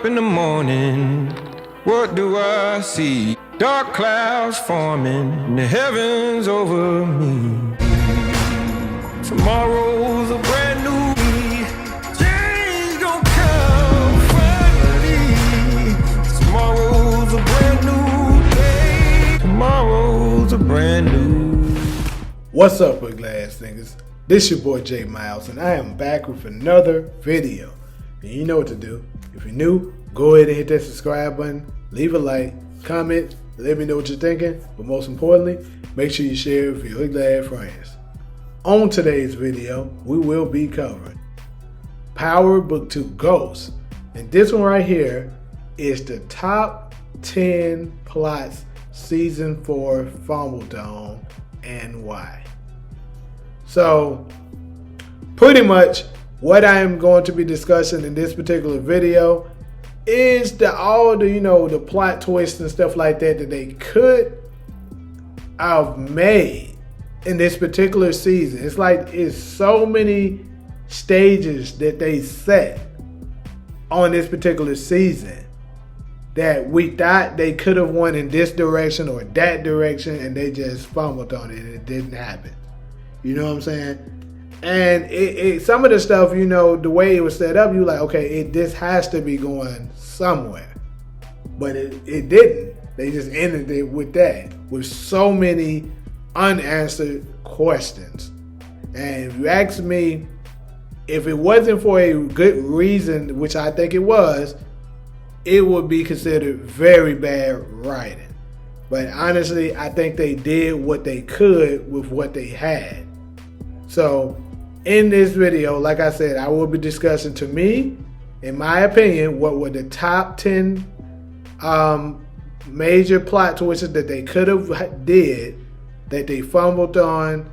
up in the morning, what do I see? Dark clouds forming in the heavens over me. Tomorrow's a brand new day. Change gon' come finally. Tomorrow's a brand new day. Tomorrow's a brand new. What's up, with glass niggas? This your boy J Miles, and I am back with another video. And you know what to do. If you're new, go ahead and hit that subscribe button, leave a like, comment, let me know what you're thinking, but most importantly, make sure you share it with your glad friends. On today's video, we will be covering Power Book 2 Ghosts, and this one right here is the top 10 plots season 4 Fumbled on and why. So, pretty much what I am going to be discussing in this particular video is all the plot twists and stuff like that they could have made in this particular season. It's like it's so many stages that they set on this particular season that we thought they could have went in this direction or that direction, and they just fumbled on it and it didn't happen. You know what I'm saying? And some of the stuff, the way it was set up, you like, okay, this has to be going somewhere. But it didn't. They just ended it with that, with so many unanswered questions. And if you ask me, if it wasn't for a good reason, which I think it was, it would be considered very bad writing. But honestly, I think they did what they could with what they had. So, in this video, like I said, I will be discussing, to me, in my opinion, what were the top 10 major plot twists that they could have did, that they fumbled on,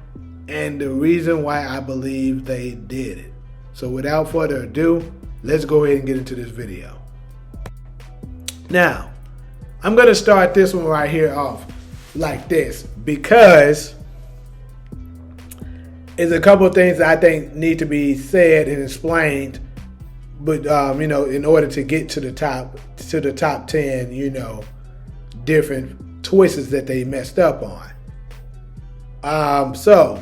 and the reason why I believe they did it. So without further ado, let's go ahead and get into this video. Now, I'm going to start this one right here off like this, because there's a couple of things that I think need to be said and explained, but in order to get to the top 10, different twists that they messed up on. So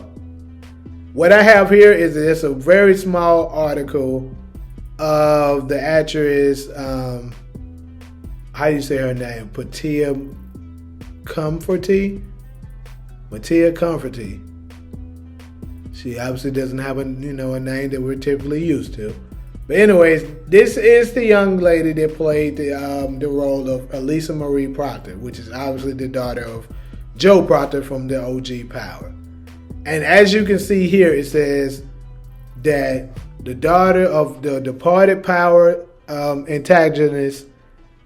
what I have here is it's a very small article of the actress, how do you say her name? Matia Comforty. She obviously doesn't have a name that we're typically used to. But anyways, this is the young lady that played the role of Elisa Marie Proctor, which is obviously the daughter of Joe Proctor from the OG Power. And as you can see here, it says that the daughter of the departed Power antagonist,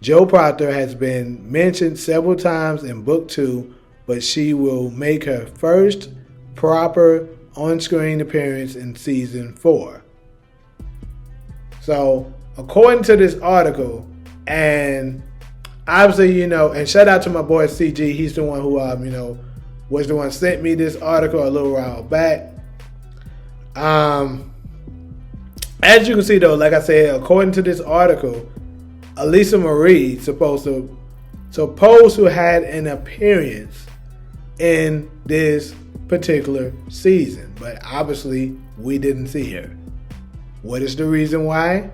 Joe Proctor, has been mentioned several times in Book 2, but she will make her first proper on-screen appearance in season 4. So, according to this article, and obviously, and shout out to my boy CG, he's the one who, was the one who sent me this article a little while back. As you can see though, like I said, according to this article, Elisa Marie supposed to had an appearance in this particular season, but obviously we didn't see her. What is the reason why?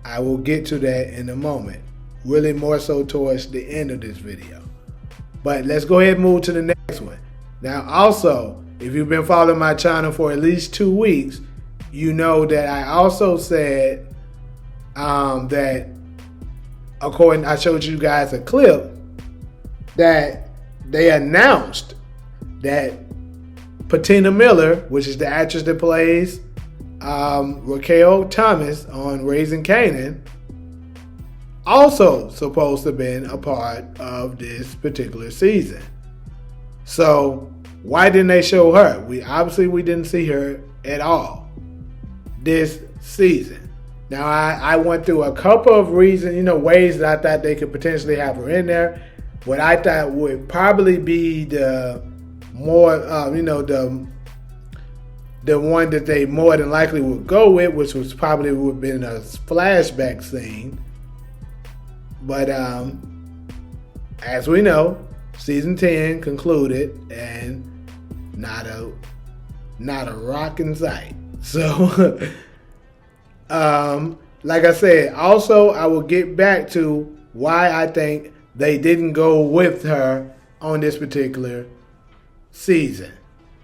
I will get to that in a moment, really more so towards the end of this video. But let's go ahead and move to the next one. Now also, if you've been following my channel for at least 2 weeks, you know that I also said that I showed you guys a clip that they announced that Patina Miller, which is the actress that plays Raquel Thomas on Raising Kanan, also supposed to have been a part of this particular season. So why didn't they show her? We didn't see her at all this season. Now I went through a couple of reasons, ways that I thought they could potentially have her in there. What I thought would probably be the more, the one that they more than likely would go with, which was probably would have been a flashback scene, But as we know, season 10 concluded and not a rock in sight. So, like I said, also I will get back to why I think they didn't go with her on this particular season.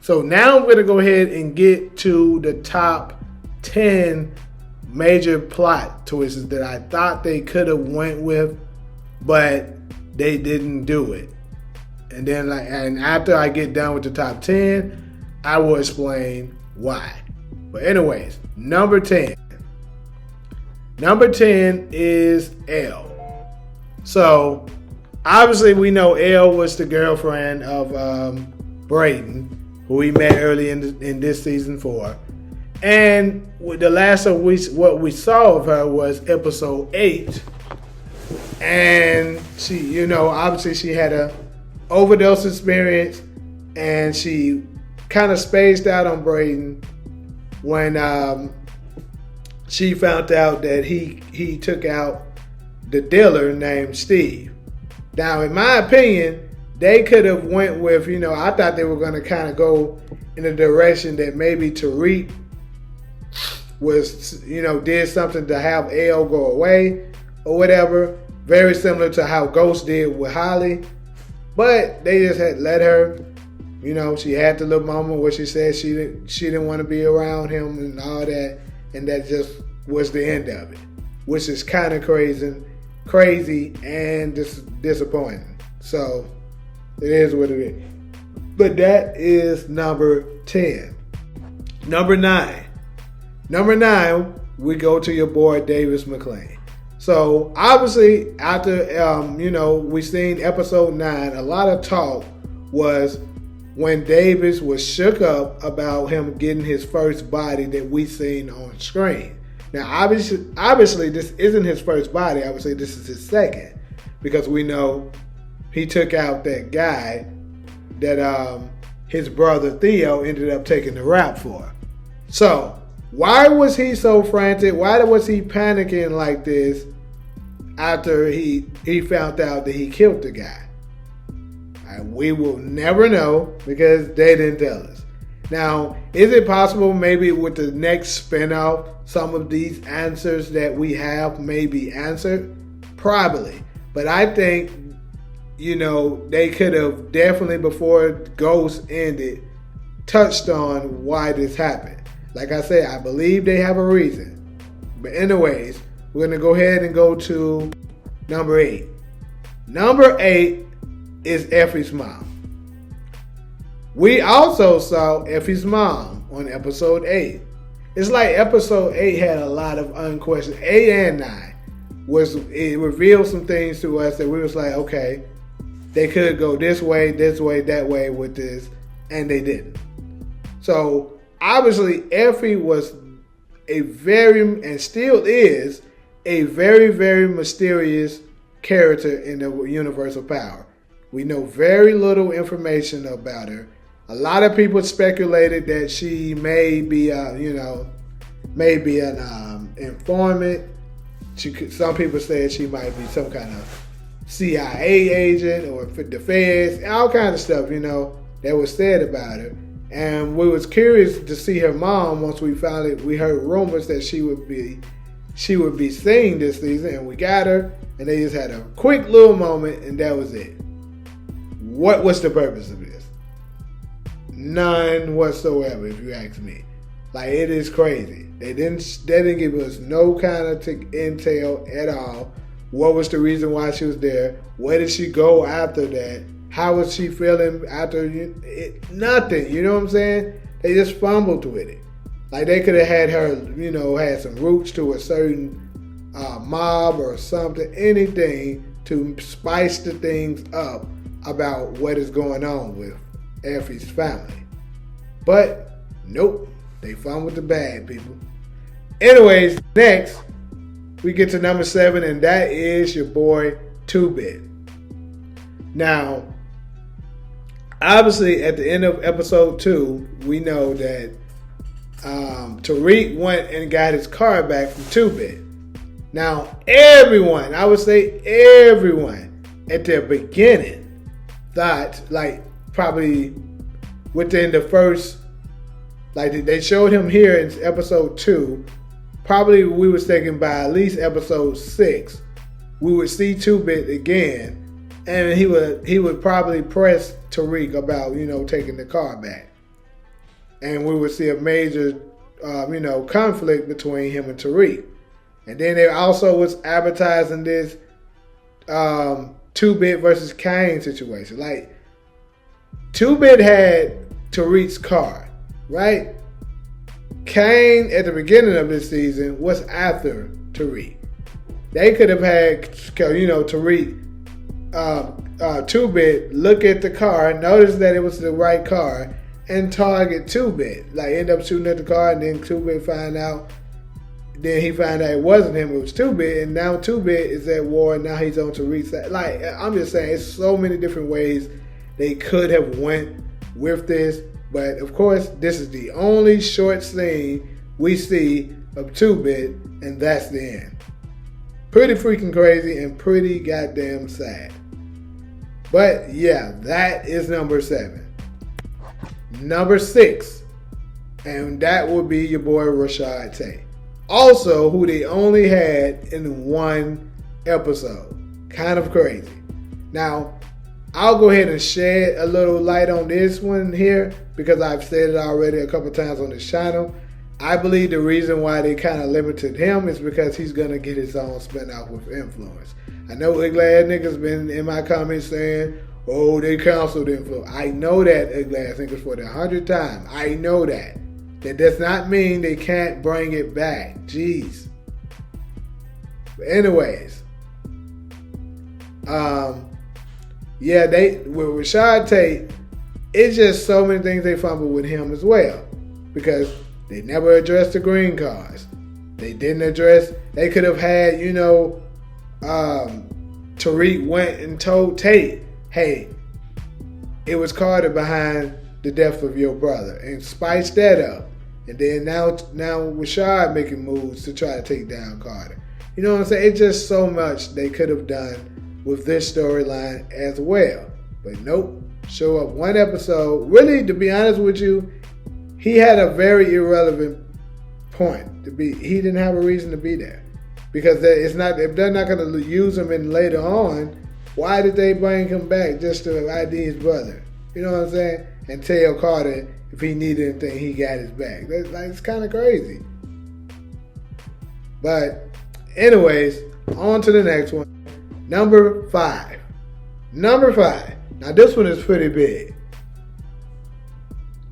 So now I'm going to go ahead and get to the top 10 major plot twists that I thought they could have went with, but they didn't do it. And then, and after I get done with the top 10, I will explain why. But anyways, number 10. Number 10 is Elle. So, obviously we know Elle was the girlfriend of Brayden, who we met early in this season 4. And the last of what we saw of her was episode 8. And she, obviously she had a overdose experience, and she kind of spaced out on Brayden when she found out that he took out the dealer named Steve. Now, in my opinion, they could have went with, I thought they were going to kind of go in a direction that maybe Tuit was, did something to have Elle go away or whatever. Very similar to how Ghost did with Holly. But they just had let her, she had the little moment where she said she didn't want to be around him and all that. And that just was the end of it, which is kind of crazy and disappointing. So it is what it is. But that is number 10. Number 9. Number 9, we go to your boy Davis McClain. So obviously after we seen episode 9, a lot of talk was when Davis was shook up about him getting his first body that we seen on screen. Now obviously this isn't his first body. I would say this is his second, because we know he took out that guy that his brother Theo ended up taking the rap for. So why was he so frantic? Why was he panicking like this after he found out that he killed the guy? And we will never know because they didn't tell us. Now, is it possible maybe with the next spinoff, some of these answers that we have may be answered? Probably. But I think, they could have definitely, before Ghost ended, touched on why this happened. Like I said, I believe they have a reason. But anyways, we're going to go ahead and go to number 8. Number 8 is Effie's mom. We also saw Effie's mom on episode 8. It's like episode 8 had a lot of unquestioned. 8 and 9 it revealed some things to us that we was like, okay, they could go this way, that way with this, and they didn't. So obviously, Effie was a very, and still is, a very, very mysterious character in the universe of power. We know very little information about her. A lot of people speculated that she may be, maybe an informant. Some people said she might be some kind of CIA agent or the feds, all kinds of stuff, that was said about her. And we was curious to see her mom once we heard rumors that she would be seen this season, and we got her, and they just had a quick little moment, and that was it. What was the purpose of this? None whatsoever, if you ask me. Like, it is crazy. They didn't give us no kind of intel at all. What was the reason why she was there? Where did she go after that? How was she feeling after nothing? You know what I'm saying? They just fumbled with it. Like, they could have had her, had some roots to a certain mob or something, anything to spice the things up about what is going on with Effie's family. But nope, they fumbled the bag, people. Anyways, next we get to number 7, and that is your boy Tuit. Now, obviously, at the end of episode 2, we know that Tuit went and got his car back from Tuit. Now, everyone, I would say everyone at the beginning thought, like, probably within the first, like, they showed him here in episode 2. Probably we was thinking by at least episode 6, we would see Tuit again, and he would probably press Tariq about, taking the car back. And we would see a major, conflict between him and Tariq. And then they also was advertising this Tuit versus Kane situation. Like, Tuit had Tariq's car, right? Kane, at the beginning of this season, was after Tariq. They could have had, Tariq, Tuit look at the car, notice that it was the right car, and target Tuit. Like, end up shooting at the car, and then Tuit find out. Then he found out it wasn't him, it was Tuit, and now Tuit is at war, and now he's on Tariq's side. Like, I'm just saying, it's so many different ways they could have went with this. But, of course, this is the only short scene we see of Tuit, and that's the end. Pretty freaking crazy and pretty goddamn sad. But, yeah, that is number 7. Number 6, and that would be your boy Rashad Tate. Also, who they only had in one episode. Kind of crazy. Now, I'll go ahead and shed a little light on this one here because I've said it already a couple times on this channel. I believe the reason why they kind of limited him is because he's going to get his own spin-off with Influence. I know ugly ass niggas been in my comments saying, oh, they canceled Influence. I know that, ugly ass niggas, for the 100th time. I know that. That does not mean they can't bring it back. Jeez. But anyways, yeah, with Rashad Tate, it's just so many things they fumbled with him as well, because they never addressed the green cards. They didn't address. They could have had, Tariq went and told Tate, hey, it was Carter behind the death of your brother, and spiced that up. And then now Rashad making moves to try to take down Carter. You know what I'm saying? It's just so much they could have done with this storyline as well. But nope, show up one episode. Really, to be honest with you, he had a very irrelevant point to be. He didn't have a reason to be there, because it's not. If they're not going to use him in later on, why did they bring him back just to ID his brother? You know what I'm saying? And tell Carter if he needed anything, he got his back. It's kind of crazy. But anyways, on to the next one. Number 5. Number 5. Now this one is pretty big.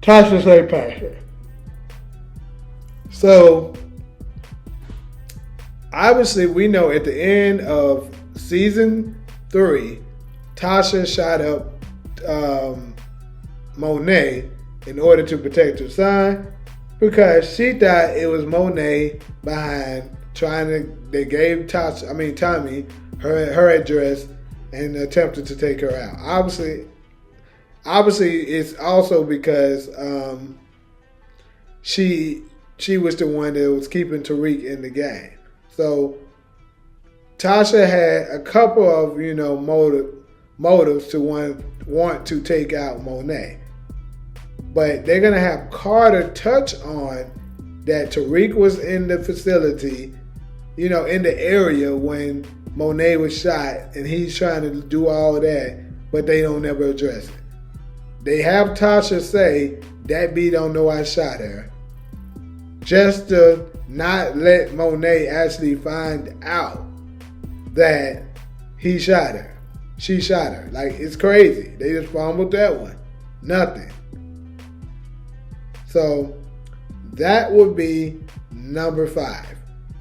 Tasha St. Patrick. So obviously we know at the end of season 3, Tasha shot up Monet in order to protect her son, because she thought it was Monet behind they gave Tommy her address and attempted to take her out. Obviously it's also because she was the one that was keeping Tariq in the game. So Tasha had a couple of, motives to want to take out Monet. But they're going to have Carter touch on that Tariq was in the facility, in the area when Monet was shot, and he's trying to do all of that, but they don't ever address it. They have Tasha say, that B don't know I shot her, just to not let Monet actually find out that he shot her. She shot her. Like, it's crazy. They just fumbled that one. Nothing. So that would be number 5.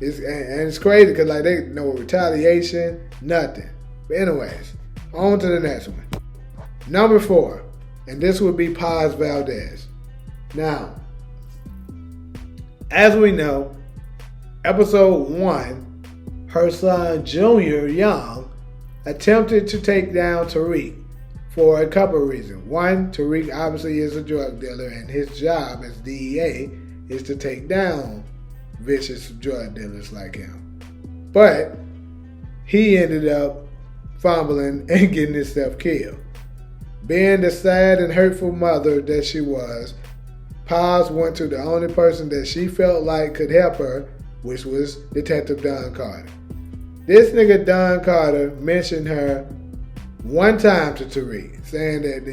It's crazy because they know retaliation, nothing. But anyways, on to the next one. Number 4, and this would be Paz Valdez. Now, as we know, episode 1, her son Junior Young attempted to take down Tariq for a couple of reasons. One, Tariq obviously is a drug dealer, and his job as DEA is to take down vicious drug dealers like him. But he ended up fumbling and getting himself killed. Being the sad and hurtful mother that she was, Paz went to the only person that she felt like could help her, which was Detective Don Carter. This nigga Don Carter mentioned her one time to Tuit, saying that,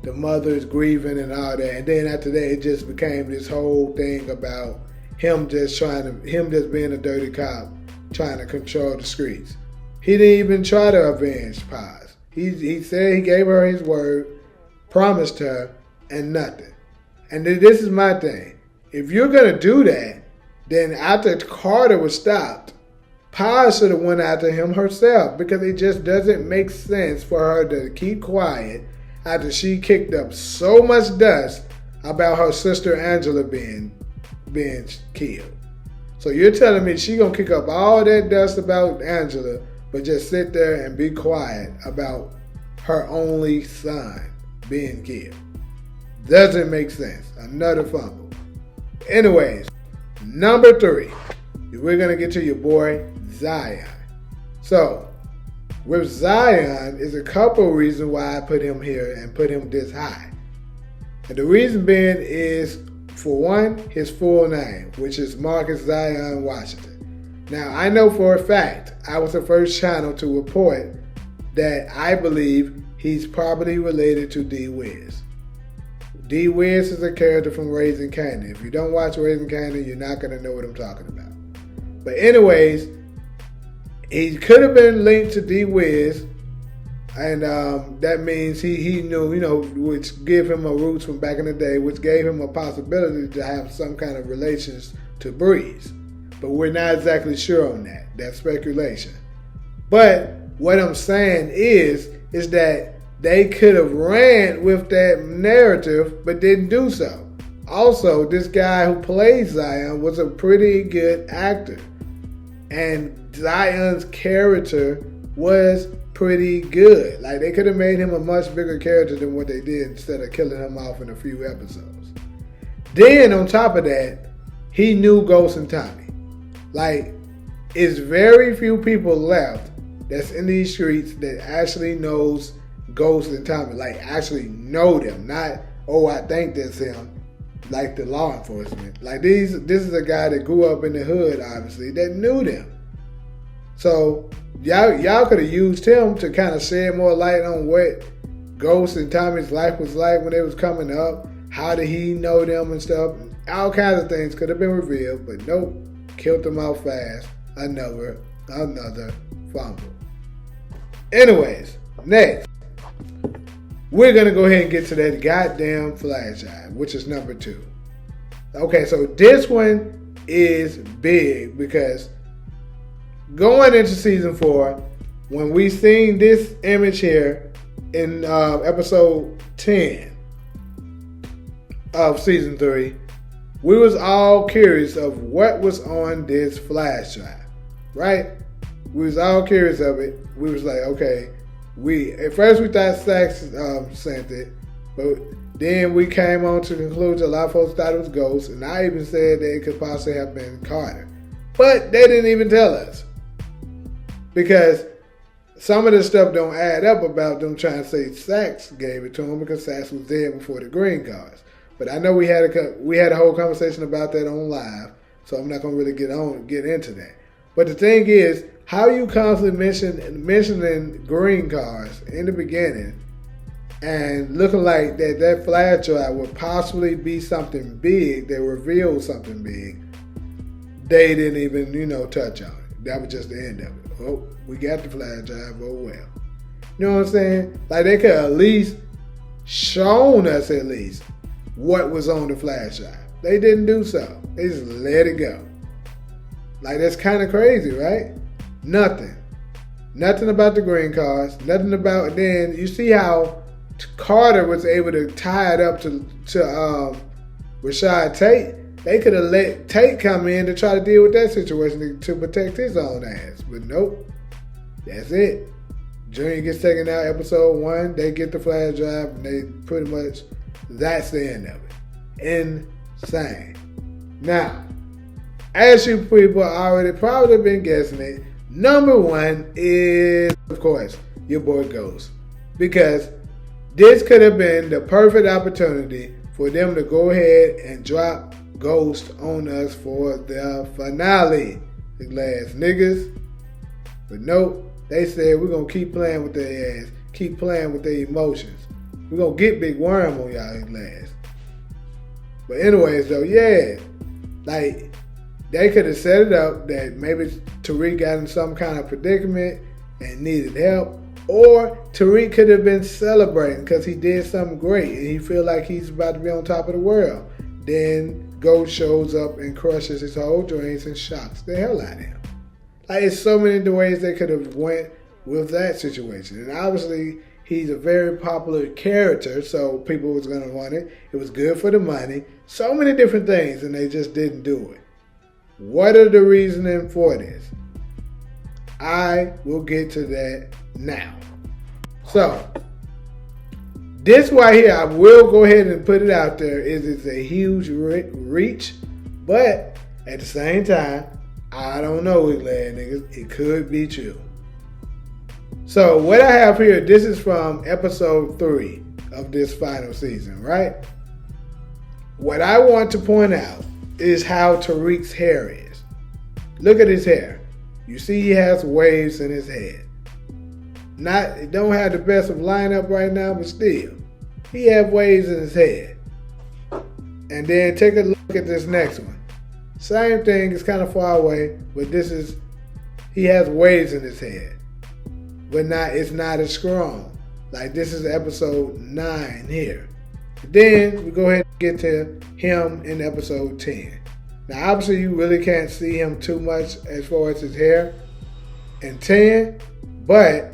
the mother is grieving and all that. And then after that, it just became this whole thing about him just being a dirty cop, trying to control the streets. He didn't even try to avenge Paz. He said he gave her his word, promised her, and nothing. And this is my thing. If you're going to do that, then after Carter was stopped, Paz should have went after him herself, because it just doesn't make sense for her to keep quiet after she kicked up so much dust about her sister Angela being killed. So you're telling me she gonna kick up all that dust about Angela, but just sit there and be quiet about her only son being killed? Doesn't make sense. Another fumble. Anyways, number 3. We're gonna get to your boy Zion. So, with Zion is a couple reasons why I put him here and put him this high. And the reason being is, for one, his full name, which is Marcus Zion Washington. Now, I know for a fact, I was the first channel to report that I believe he's probably related to D Wiz. D Wiz is a character from Raising Kanan. If you don't watch Raising Kanan, you're not going to know what I'm talking about. But anyways, he could have been linked to D Wiz, and that means he knew, which gave him a roots from back in the day, which gave him a possibility to have some kind of relations to Breeze. But we're not exactly sure on that. That's speculation. But what I'm saying is that they could have ran with that narrative, but didn't do so. Also, this guy who plays Zion was a pretty good actor. And Zion's character was pretty good. Like, they could have made him a much bigger character than what they did instead of killing him off in a few episodes. Then, on top of that, he knew Ghost and Tommy. Like, it's very few people left that's in these streets that actually knows Ghost and Tommy. Like, actually know them. Not, oh, I think that's him. Like the law enforcement. Like, this is a guy that grew up in the hood, obviously, that knew them. So, y'all could have used him to kind of shed more light on what Ghost and Tommy's life was like when they was coming up. How did he know them and stuff? All kinds of things could have been revealed, but nope. Killed them out fast. Another fumble. Anyways, next. We're going to go ahead and get to that goddamn flash drive, which is number 2. Okay, so this one is big because going into season 4, when we seen this image here in episode 10 of season 3, we was all curious of what was on this flash drive, right? We was all curious of it. We was like, okay, at first we thought Sax sent it, but then we came on to the conclusion a lot of folks thought it was Ghost, and I even said that it could possibly have been Carter. But they didn't even tell us. Because some of this stuff don't add up about them trying to say Sax gave it to him, because Sax was there before the green cards. But I know we had a whole conversation about that on live, so I'm not going to really get into that. But the thing is, how you constantly mentioning green cards in the beginning and looking like that flash drive would possibly be something big, that revealed something big, they didn't even, touch on it. That was just the end of it. Oh, we got the flash drive, oh well. You know what I'm saying? Like, they could at least shown us what was on the flash drive. They didn't do so. They just let it go. Like, that's kind of crazy, right? Nothing about the green cards. Nothing about. Then you see how Carter was able to tie it up to Rashad Tate. They could have let Tate come in to try to deal with that situation to protect his own ass. But nope. That's it. Junior gets taken out episode 1. They get the flash drive, and they pretty much, that's the end of it. Insane. Now, as you people already probably been guessing it, number one is, of course, your boy Ghost. Because this could have been the perfect opportunity for them to go ahead and drop Ghost on us for the finale. The last niggas. But nope, they said we're going to keep playing with their ass. Keep playing with their emotions. We're going to get Big Worm on y'all last. But anyways though, yeah. Like, they could have set it up that maybe Tariq got in some kind of predicament and needed help. Or Tariq could have been celebrating because he did something great and he feel like he's about to be on top of the world. Then Ghost shows up and crushes his whole dreams and shocks the hell out of him. Like, it's so many ways they could have went with that situation. And obviously, he's a very popular character, so people was going to want it. It was good for the money. So many different things, and they just didn't do it. What are the reasoning for this? I will get to that now. So, this right here, I will go ahead and put it out there, is it's a huge reach, but at the same time, I don't know, glad niggas, it could be true. So, what I have here, this is from episode 3 of this final season, right? What I want to point out is how Tariq's hair is. Look at his hair. You see he has waves in his head. It don't have the best of lineup right now, but still, he has waves in his head. And then take a look at this next one. Same thing, it's kind of far away, but he has waves in his head. But it's not as strong. Like, this is episode 9 here. Then we go ahead and get to him in episode 10. Now, obviously, you really can't see him too much as far as his hair in 10, but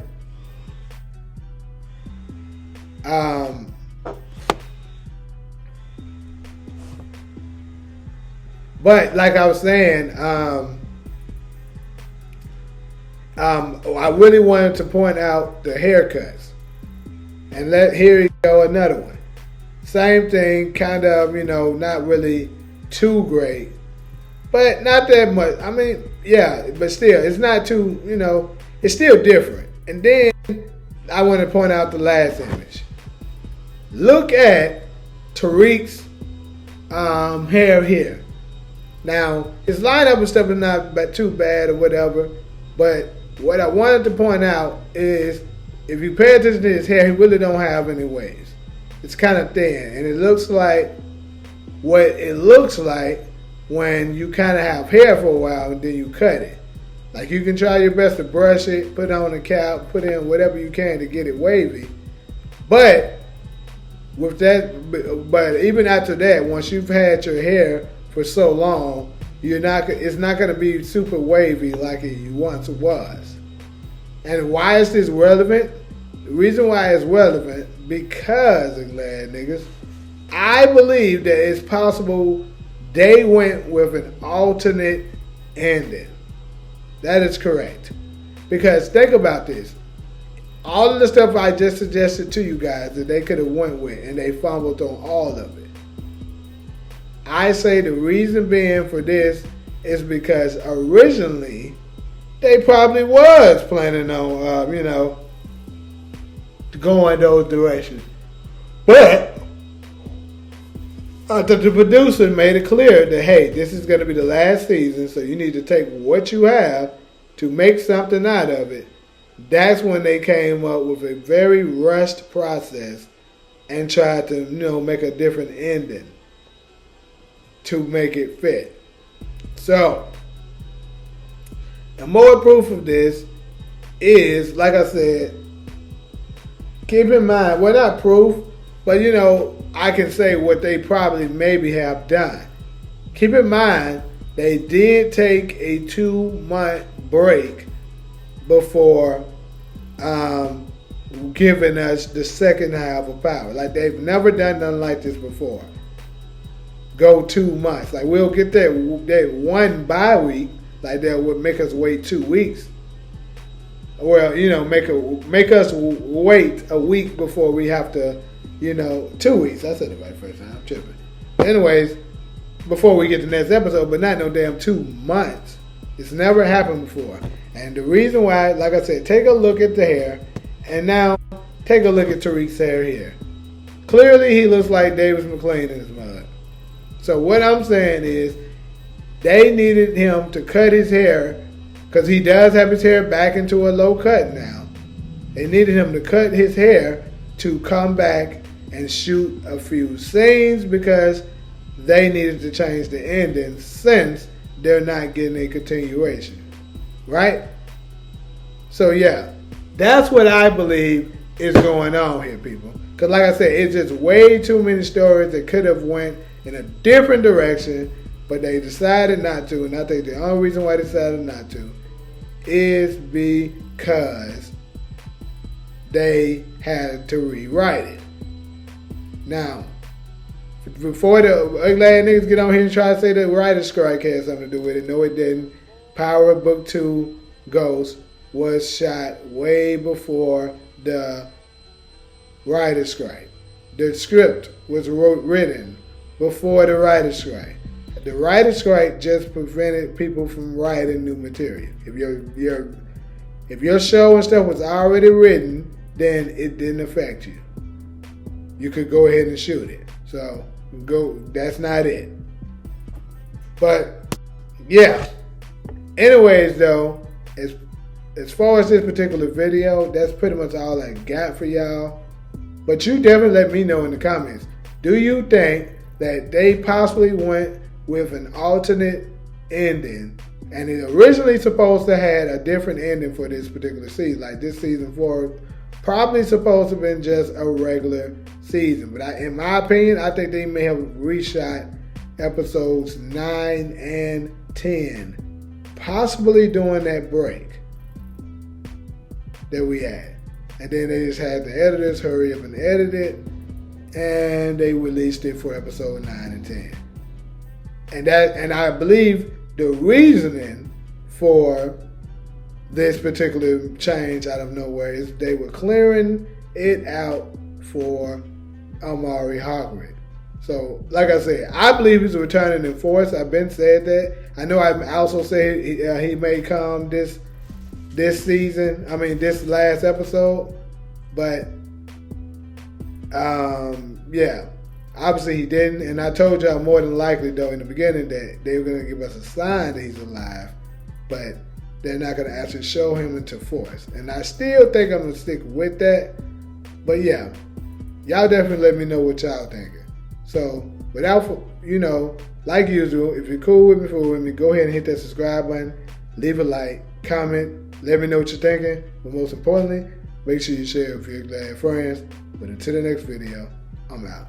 like I was saying, I really wanted to point out the haircuts. And here you go, another one. Same thing, kind of, not really too great, but not that much. I mean, yeah, but still, it's not too, it's still different. And then I want to point out the last image. Look at Tariq's hair here. Now, his lineup and stuff is not too bad or whatever, but what I wanted to point out is if you pay attention to his hair, he really don't have any waves. It's kind of thin, and it looks like what it looks like when you kind of have hair for a while and then you cut it. Like, you can try your best to brush it, put on a cap, put in whatever you can to get it wavy. But with that, but even after that, once you've had your hair for so long, it's not going to be super wavy like it once was. And why is this relevant? The reason why it's relevant, because, glad niggas, I believe that it's possible they went with an alternate ending. That is correct. Because think about this. All of the stuff I just suggested to you guys that they could have went with, and they fumbled on all of it. I say the reason being for this is because originally they probably was planning on, going those directions. But the producer made it clear that, hey, this is going to be the last season, so you need to take what you have to make something out of it. That's when they came up with a very rushed process and tried to, make a different ending to make it fit. So, and more proof of this is, like I said, keep in mind, well, not proof, but I can say what they probably maybe have done. Keep in mind, they did take a 2-month break before giving us the second half of Power. Like, they've never done nothing like this before. Go 2 months. Like, we'll get that one bye week. Like, that would make us wait 2 weeks. Well, make us wait a week before we have to, 2 weeks. I said it right first time. I'm tripping. Anyways, before we get to the next episode, but not no damn 2 months. It's never happened before. And the reason why, like I said, take a look at the hair, and now take a look at Tariq's hair here. Clearly, he looks like Davis McLean in his mug. So what I'm saying is, they needed him to cut his hair, because he does have his hair back into a low cut now. They needed him to cut his hair to come back and shoot a few scenes, because they needed to change the ending since they're not getting a continuation. Right? So yeah, that's what I believe is going on here, people. Because like I said, it's just way too many stories that could have went in a different direction, but they decided not to. And I think the only reason why they decided not to is because they had to rewrite it. Now, before the ugly ass niggas get on here and try to say that writer's strike had something to do with it, no it didn't. Power of Book 2 Ghost was shot way before the writer's strike. The script was written before the writer's strike. The writer's strike just prevented people from writing new material. If your show and stuff was already written, then it didn't affect you. You could go ahead and shoot it. So that's not it. But yeah. Anyways though, as far as this particular video, that's pretty much all I got for y'all. But you definitely let me know in the comments. Do you think that they possibly went with an alternate ending, and it originally supposed to have a different ending for this particular season? Like this season 4 probably supposed to have been just a regular season. But in my opinion, I think they may have reshot episodes 9 and 10, possibly during that break that we had. And then they just had the editors hurry up and edit it, and they released it for episode 9 and 10. And I believe the reasoning for this particular change out of nowhere is they were clearing it out for Amari Hogwarts. So, like I said, I believe he's returning in force. I've been said that. I know I also said he may come this season. I mean, this last episode. But, yeah. Obviously, he didn't. And I told y'all more than likely, though, in the beginning that they were going to give us a sign that he's alive. But they're not going to actually show him into force. And I still think I'm going to stick with that. But, yeah. Y'all definitely let me know what y'all thinking. So, without, like usual, if you're cool with me, go ahead and hit that subscribe button. Leave a like, comment, let me know what you're thinking. But most importantly, make sure you share it with your glad friends. But until the next video, I'm out.